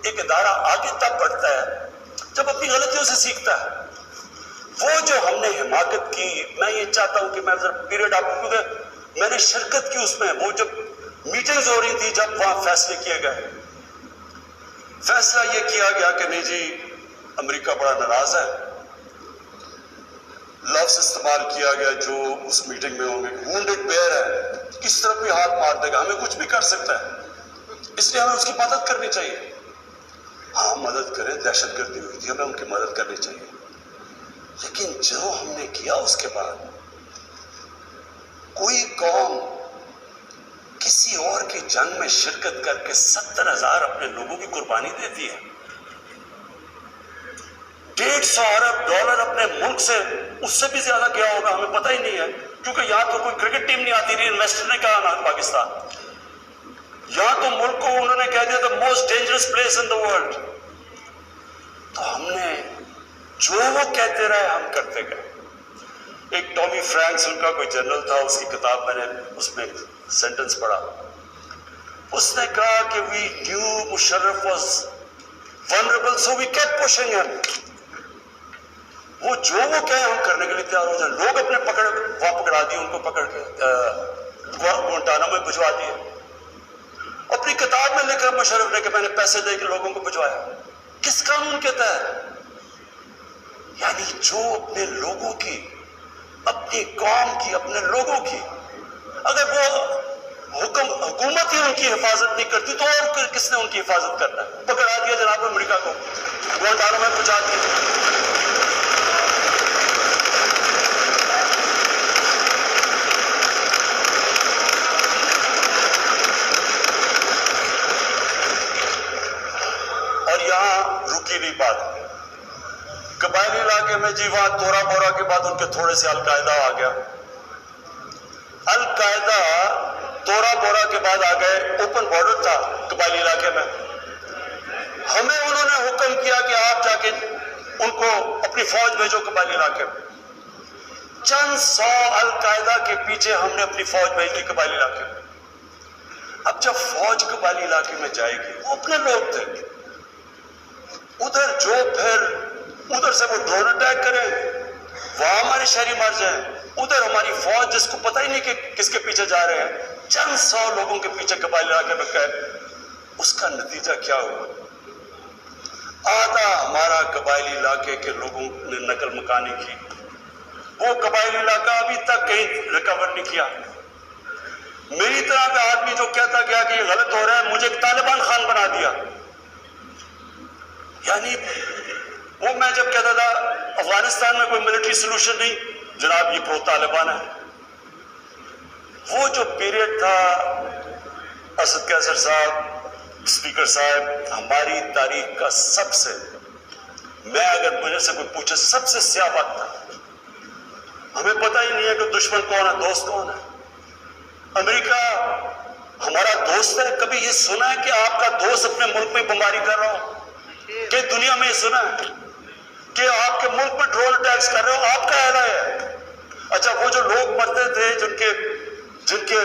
एक इदारा आगे तब बढ़ता है जब अपनी गलतियों से सीखता है। वो जो हमने हिमाकत की, मैं ये चाहता हूं कि मैं पीरियड आपको, क्योंकि मैंने शिरकत की उसमें, वो जब मीटिंग्स हो रही थी, जब वहां फैसले किए गए, फैसला ये किया गया कि नहीं जी अमेरिका बड़ा नाराज है, लफ्ज इस्तेमाल किया गया जो उस मीटिंग में होंगे, वुंडेड बेयर है, किस तरफ भी हाथ मार देगा, हमें कुछ भी कर सकता है, इसलिए हमें उसकी मदद करनी चाहिए। हाँ मदद करें, दहशतगर्दी हुई थी, हमें उनकी मदद करनी चाहिए, लेकिन जो हमने किया उसके बाद, कोई कौम किसी और की जंग में शिरकत करके 70,000 अपने लोगों की कुर्बानी देती है, $150 अरब अपने मुल्क से, उससे भी ज्यादा क्या होगा हमें पता ही नहीं है, क्योंकि यहां तो कोई क्रिकेट टीम नहीं आती रही, इन्वेस्टर ने कहा ना पाकिस्तान, यहां तो मुल्क को उन्होंने कह दिया the most dangerous place in the world. तो हमने जो वो कहते रहे हम करते गए। एक टॉमी फ्रैंक्स उनका कोई जनरल था, उसकी किताब मैंने उसमें सेंटेंस पढ़ा, उसने कहा कि we knew Musharraf was vulnerable so we kept pushing him. वो जो वो कहे हम करने के लिए तैयार हो जाए। लोग अपने वहां पकड़ा दिए, उनको पकड़ के गुआंटानामो में भिजवा दिए। अपनी किताब में लिखा मुशर्रफ ने कि मैंने पैसे दे के लोगों को भिजवाया, किस कानून के तहत? यानी जो अपने लोगों की, अपनी कौम की, अपने लोगों की, अगर वो हुकूमत ही उनकी हिफाजत नहीं करती तो और किसने उनकी हिफाजत करना है? पकड़ा दिया जनाब अमेरिका को, गुआंटानामो में पहुंचा दिया। और यहां रुकी नहीं बात, कबायली इलाके में जी वहां तोरा बोरा के बाद उनके थोड़े से अलकायदा आ गया। अलकायदा तोरा बोरा के बाद आ गए, ओपन बॉर्डर था कबायली इलाके में, हमें उन्होंने हुक्म किया कि आप जाके उनको अपनी फौज भेजो कबायली इलाके में। चंद 100 अलकायदा के पीछे हमने अपनी फौज भेज दी कबायली इलाके में। अब जब फौज कबायली इलाके में जाएगी, वो अपने लोग थे, उधर जो फिर उधर से वो ड्रोन अटैक करें, वहां हमारे शहरी मर जाए, उधर हमारी फौज जिसको पता ही नहीं कि किसके पीछे जा रहे हैं, चंद 100 लोगों के पीछे कबायली इलाके में गए। उसका नतीजा क्या हुआ? आधा हमारा कबायली इलाके के लोगों ने नकल मकानी की, वो कबायली इलाका अभी तक कहीं रिकवर नहीं किया। मेरी तरह का आदमी जो कहता गया कि ये गलत हो रहा है, मुझे तालिबान खान बना दिया। यानी वो मैं जब कहता था अफगानिस्तान में कोई मिलिट्री सोल्यूशन नहीं, जनाब ये प्रो तालिबान है। वो जो पीरियड था असद कैसर साहब, स्पीकर साहब, हमारी तारीख का सबसे, मैं अगर मुझे से कोई पूछे, सबसे स्याह वक्त था। हमें पता ही नहीं है कि दुश्मन कौन है, दोस्त कौन है। अमेरिका हमारा दोस्त है? कभी ये सुना है कि आपका दोस्त अपने मुल्क में बमबारी कर रहा हो? कि दुनिया में ये सुना है कि आपके मुल्क में ड्रोन अटैक्स कर रहे हो? आपका एला है। अच्छा, वो जो लोग मरते थे, जिनके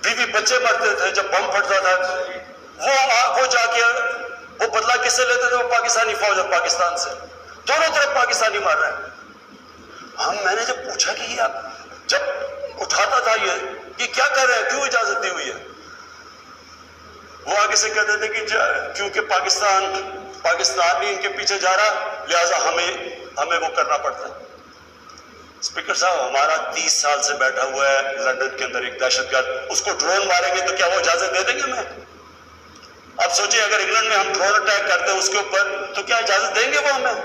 बीवी बच्चे मरते थे जब बम फटता था, वो जाके वो बदला किससे लेते थे? वो पाकिस्तानी फौज और पाकिस्तान से, दोनों तरफ पाकिस्तानी मार रहे हैं। मैंने जब पूछा कि ये आप जब उठाता था ये क्या कर रहे हैं, क्यों इजाजत दी हुई है? वो आगे से कहते थे कि क्योंकि पाकिस्तान इनके पीछे जा रहा, लिहाजा हमें वो करना पड़ता है। स्पीकर साहब, हमारा 30 साल से बैठा हुआ है लंदन के अंदर एक दहशतगर्द, उसको ड्रोन मारेंगे तो क्या वो इजाजत दे देंगे हमें? अब सोचिए, अगर इंग्लैंड में हम ड्रोन अटैक करते हैं उसके ऊपर, तो क्या इजाजत देंगे वो हमें?